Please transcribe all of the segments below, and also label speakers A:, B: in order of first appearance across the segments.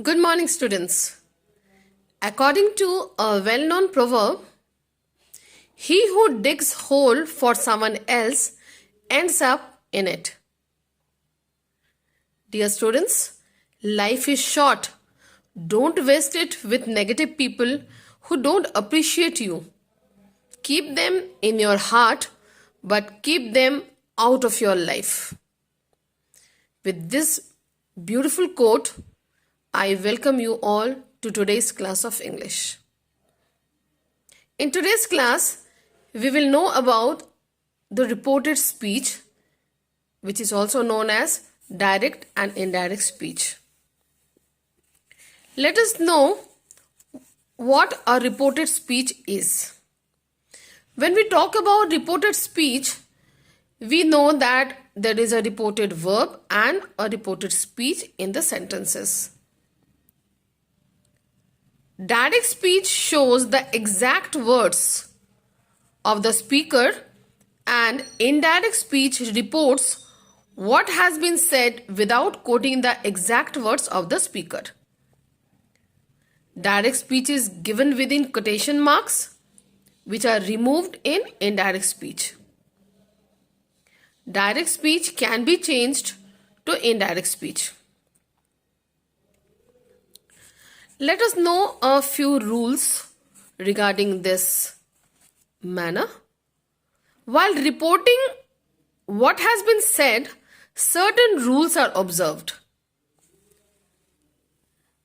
A: Good morning, students. According to a well-known proverb, he who digs hole for someone else ends up in it. Dear students, life is short. Don't waste it with negative people who don't appreciate you. Keep them in your heart, but keep them out of your life. With this beautiful quote, I welcome you all to today's class of English. In today's class, we will know about the reported speech, which is also known as direct and indirect speech. Let us know what a reported speech is. When we talk about reported speech, we know that there is a reported verb and a reported speech in the sentences. Direct speech shows the exact words of the speaker, and indirect speech reports what has been said without quoting the exact words of the speaker. Direct speech is given within quotation marks, which are removed in indirect speech. Direct speech can be changed to indirect speech. Let us know a few rules regarding this manner. While reporting what has been said, certain rules are observed.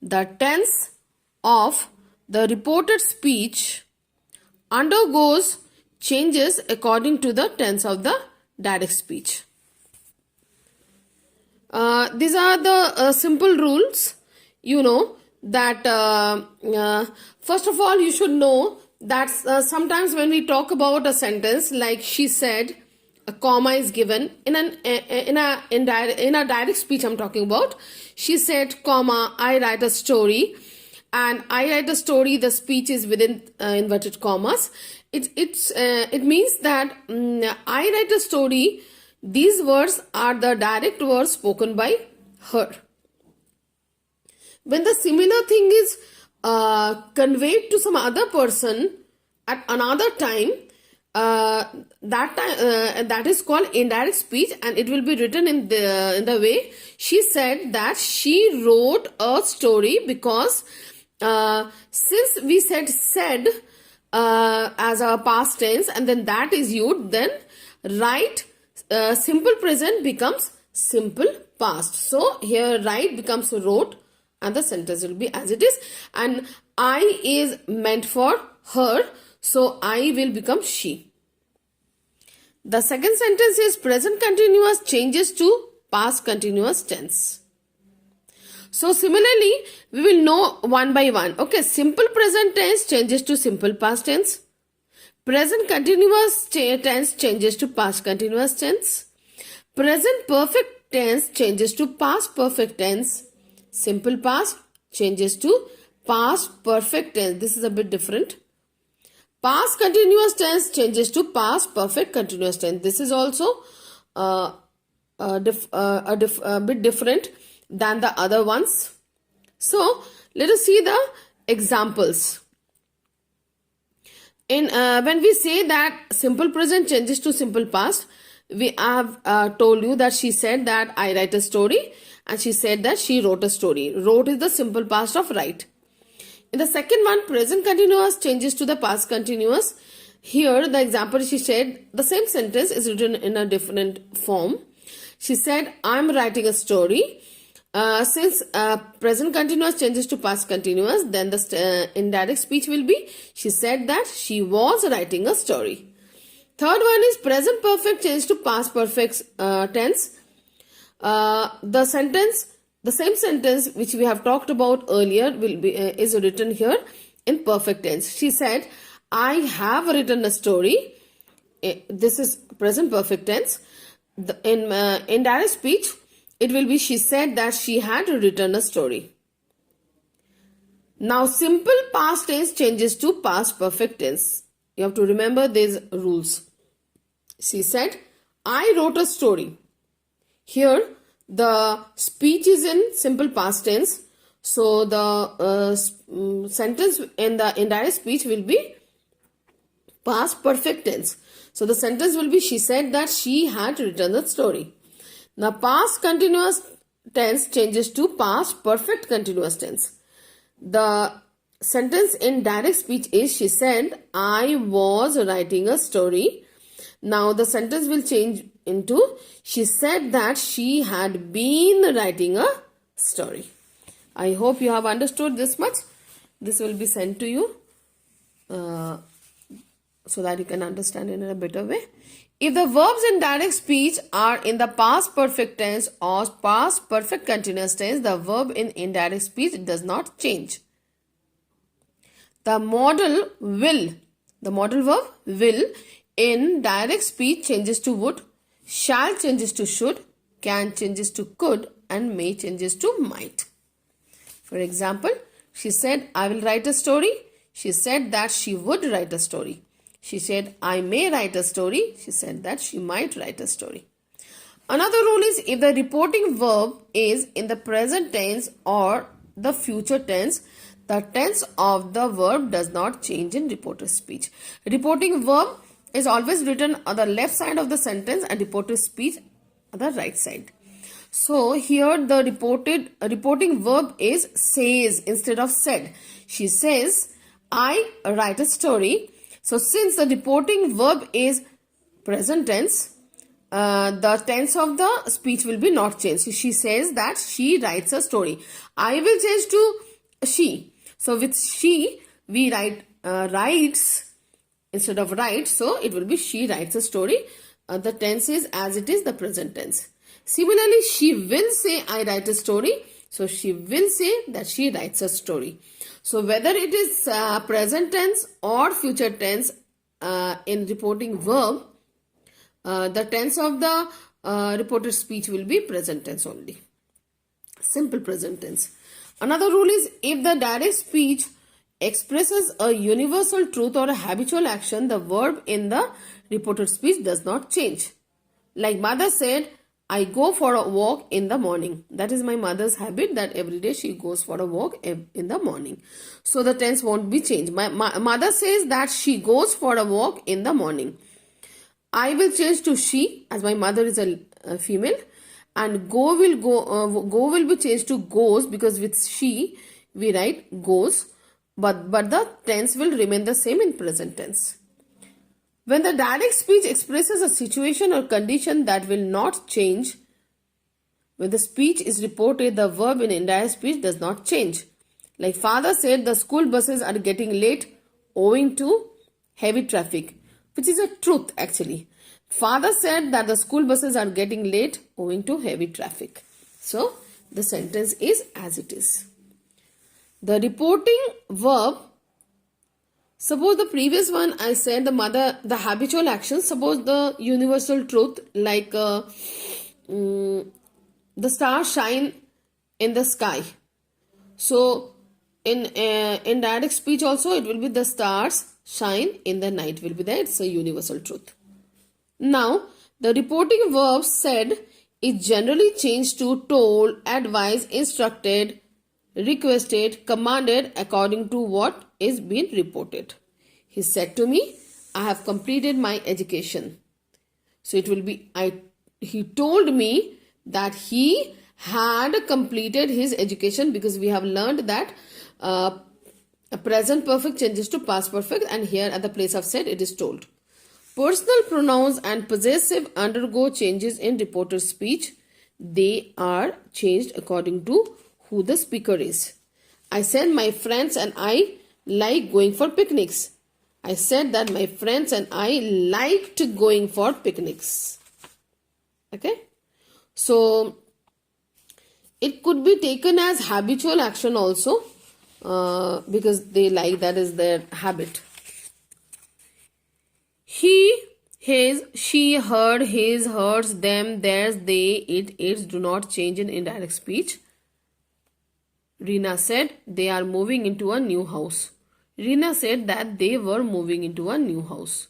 A: The tense of the reported speech undergoes changes according to the tense of the direct speech. These are the simple rules. You know that first of all, you should know that sometimes when we talk about a sentence like she said, a comma is given in a direct speech. I'm talking about she said, comma, I write a story, and I write a story. The speech is within inverted commas. It means that I write a story. These words are the direct words spoken by her. When the similar thing is conveyed to some other person at another time, that is called indirect speech, and it will be written in the way she said that she wrote a story, because since we said as our past tense and then that is used, then write simple present becomes simple past. So here write becomes wrote, and the sentence will be as it is, and I is meant for her, so I will become she. The second sentence is present continuous changes to past continuous tense. So similarly, we will know one by one. Okay, simple present tense changes to simple past tense. Present continuous tense changes to past continuous tense. Present perfect tense changes to past perfect tense. Simple past changes to past perfect tense. This is a bit different. Past continuous tense changes to past perfect continuous tense. This is also a bit different than the other ones. So let us see the examples. When we say that simple present changes to simple past, we have told you that she said that I write a story, and she said that she wrote a story. Wrote is the simple past of write. In the second one, present continuous changes to the past continuous. Here the example, she said the same sentence is written in a different form. She said, I'm writing a story. Since present continuous changes to past continuous, then the indirect speech will be, she said that she was writing a story. Third one is present perfect change to past perfect tense. The same sentence which we have talked about earlier will be is written here in perfect tense. She said, I have written a story. This is present perfect tense. In indirect speech, it will be, she said that she had written a story. Now simple past tense changes to past perfect tense. You have to remember these rules. She said, I wrote a story. Here the speech is in simple past tense. So the sentence in the indirect speech will be past perfect tense. So the sentence will be, she said that she had written the story. Now past continuous tense changes to past perfect continuous tense. The sentence in direct speech is, she said I was writing a story. Now the sentence will change into, she said that she had been writing a story. I hope you have understood this much. This will be sent to you so that you can understand it in a better way. If the verbs in direct speech are in the past perfect tense or past perfect continuous tense, the verb in indirect speech does not change. The modal verb will in direct speech changes to would, shall changes to should, can changes to could, and may changes to might. For example, she said, I will write a story. She said that she would write a story. She said, I may write a story. She said that she might write a story. Another rule is, if the reporting verb is in the present tense or the future tense, the tense of the verb does not change in reported speech. Reporting verb is always written on the left side of the sentence and reported speech on the right side. So here the reporting verb is says instead of said. She says, I write a story. So since the reporting verb is present tense, the tense of the speech will be not changed. So she says that she writes a story. I will change to she. So with she, we write writes instead of write. So it will be she writes a story. The tense is as it is the present tense. Similarly, she will say, I write a story. So she will say that she writes a story. So whether it is present tense or future tense in reporting verb, the tense of the reported speech will be present tense only. Simple present tense. Another rule is, if the direct speech expresses a universal truth or a habitual action, the verb in the reported speech does not change. Like mother said, I go for a walk in the morning. That is my mother's habit, that every day she goes for a walk in the morning. So the tense won't be changed. My mother says that she goes for a walk in the morning. I will change to she, as my mother is a female, and go will be changed to goes, because with she we write goes, but the tense will remain the same in present tense. When the direct speech expresses a situation or condition that will not change, when the speech is reported, the verb in indirect speech does not change. Like father said, the school buses are getting late owing to heavy traffic, which is a truth actually. Father said that the school buses are getting late owing to heavy traffic. So the sentence is as it is. The reporting verb, suppose the previous one I said the habitual action, suppose the universal truth, like the stars shine in the sky. So in direct speech also it will be the stars shine in the night will be there. It's a universal truth. Now the reporting verb said is generally changed to told, advised, instructed, requested, commanded according to what is being reported. He said to me, I have completed my education. So it will be, he told me that he had completed his education, because we have learned that present perfect changes to past perfect, and here at the place of said it is told. Personal pronouns and possessive undergo changes in reported speech. They are changed according to who the speaker is. I said my friends and I like going for picnics. I said that my friends and I liked going for picnics. Okay. So it could be taken as habitual action also, because they like, that is their habit. He, his, she, her, his, hers, them, theirs, they, it, its do not change in indirect speech. Rina said they are moving into a new house. Rina said that they were moving into a new house.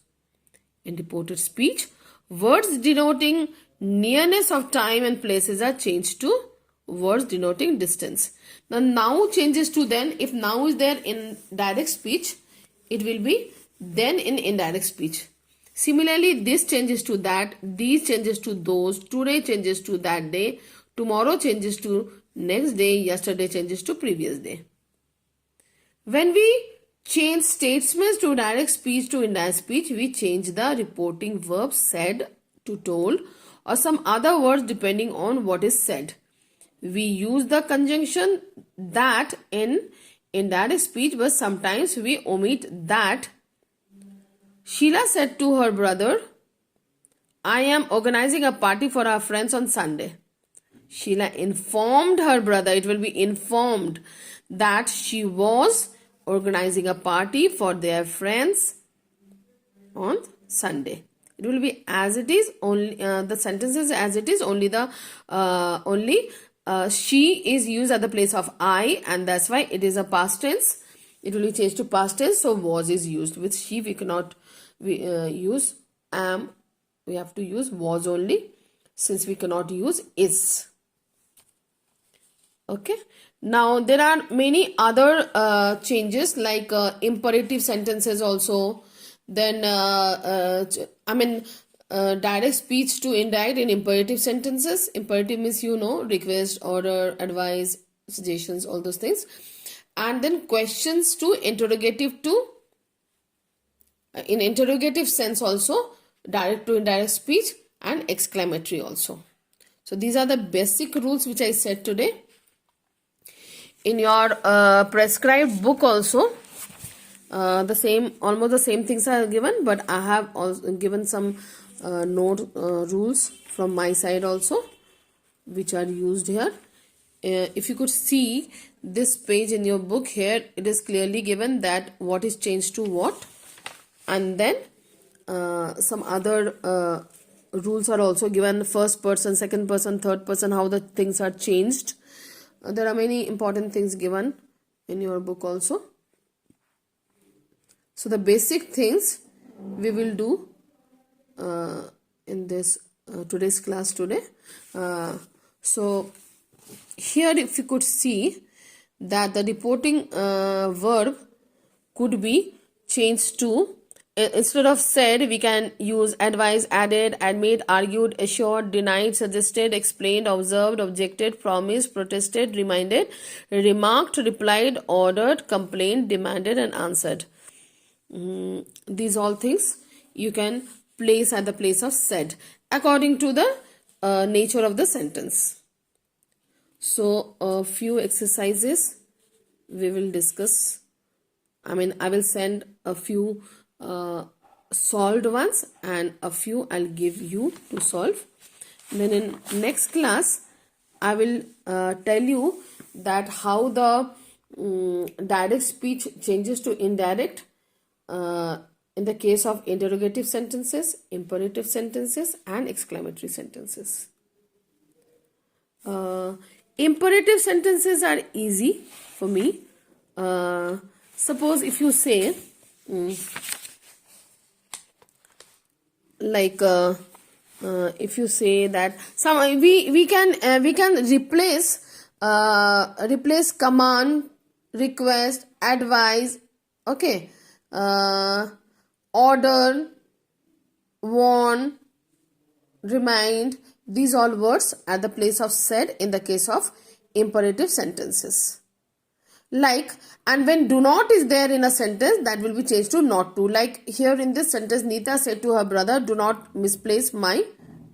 A: In reported speech, words denoting nearness of time and places are changed to words denoting distance. Now changes to then. If now is there in direct speech, it will be then in indirect speech. Similarly, this changes to that, these changes to those, today changes to that day, tomorrow changes to next day, yesterday changes to previous day. When we change statements to direct speech to indirect speech, we change the reporting verb said to told or some other words depending on what is said. We use the conjunction that in indirect speech, but sometimes we omit that. Sheila said to her brother, I am organizing a party for our friends on Sunday. Sheila informed her brother, it will be informed, that she was organizing a party for their friends on Sunday. It will be as it is, only the sentences as it is, only the she is used at the place of I, and that's why it is a past tense. It will be changed to past tense, so was is used. With she we cannot use am, we have to use was only, since we cannot use is. Okay. Now there are many other changes like imperative sentences also. Then direct speech to indirect in imperative sentences. Imperative means request, order, advice, suggestions, all those things. And then questions to interrogative to in interrogative sense also, direct to indirect speech, and exclamatory also. So these are the basic rules which I said today. In your prescribed book also, almost the same things are given, but I have also given some note rules from my side also, which are used here. If you could see this page in your book, here it is clearly given that what is changed to what, and then some other rules are also given, first person, second person, third person, how the things are changed. There are many important things given in your book also. So the basic things we will do in this today's class today. So here if you could see that the reporting verb could be changed to, instead of said, we can use advised, added, admit, argued, assured, denied, suggested, explained, observed, objected, promised, protested, reminded, remarked, replied, ordered, complained, demanded, and answered. These all things you can place at the place of said according to the nature of the sentence. So a few exercises we will discuss. I will send a few solved ones and a few I'll give you to solve. Then in next class I will tell you that how the direct speech changes to indirect in the case of interrogative sentences, imperative sentences, and exclamatory sentences. Imperative sentences are easy for me. Suppose if you say if you say that we can replace command, request, advise, okay, order, warn, remind, these all words at the place of said in the case of imperative sentences. Like, and when do not is there in a sentence, that will be changed to not to. Like here in this sentence, Neeta said to her brother, do not misplace my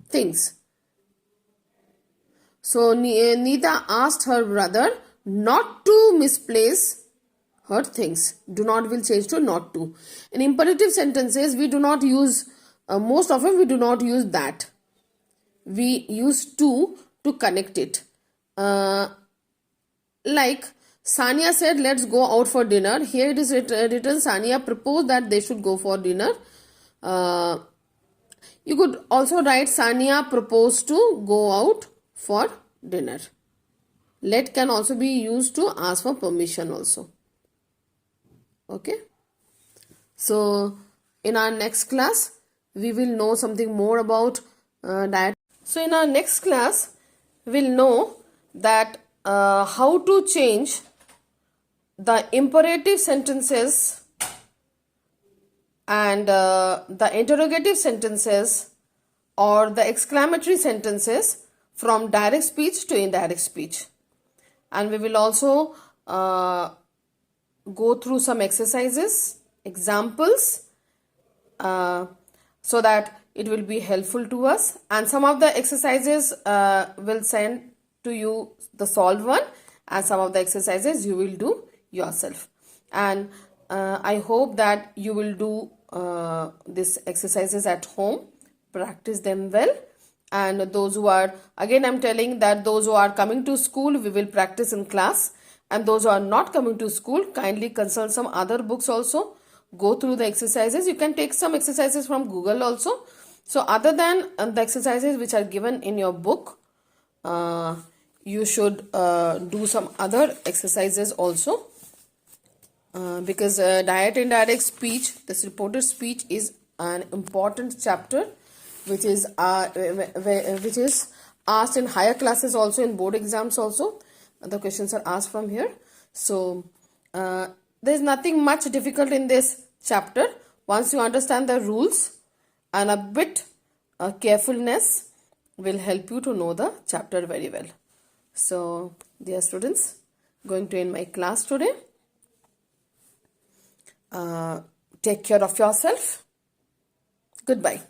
A: things. So Neeta asked her brother not to misplace her things. Do not will change to not to. In imperative sentences, we do not use, most often we do not use that. We use to connect it. Like Sania said, let's go out for dinner. Here it is written, Sania proposed that they should go for dinner. You could also write, Sania proposed to go out for dinner. Let can also be used to ask for permission also. Okay. So in our next class, we will know something more about diet. So in our next class, we'll know that how to change the imperative sentences and the interrogative sentences or the exclamatory sentences from direct speech to indirect speech. And we will also go through some exercises, examples, so that it will be helpful to us. And some of the exercises will send to you the solved one, and some of the exercises you will do yourself. And I hope that you will do these exercises at home, practice them well. And those who are, again I'm telling that those who are coming to school, we will practice in class, and those who are not coming to school, kindly consult some other books also, go through the exercises. You can take some exercises from Google also. So other than the exercises which are given in your book, you should do some other exercises also, because direct and indirect speech, this reported speech, is an important chapter which is asked in higher classes also, in board exams also. The questions are asked from here. So there is nothing much difficult in this chapter. Once you understand the rules, and a bit carefulness will help you to know the chapter very well. So dear students, going to end my class today. Take care of yourself. Goodbye.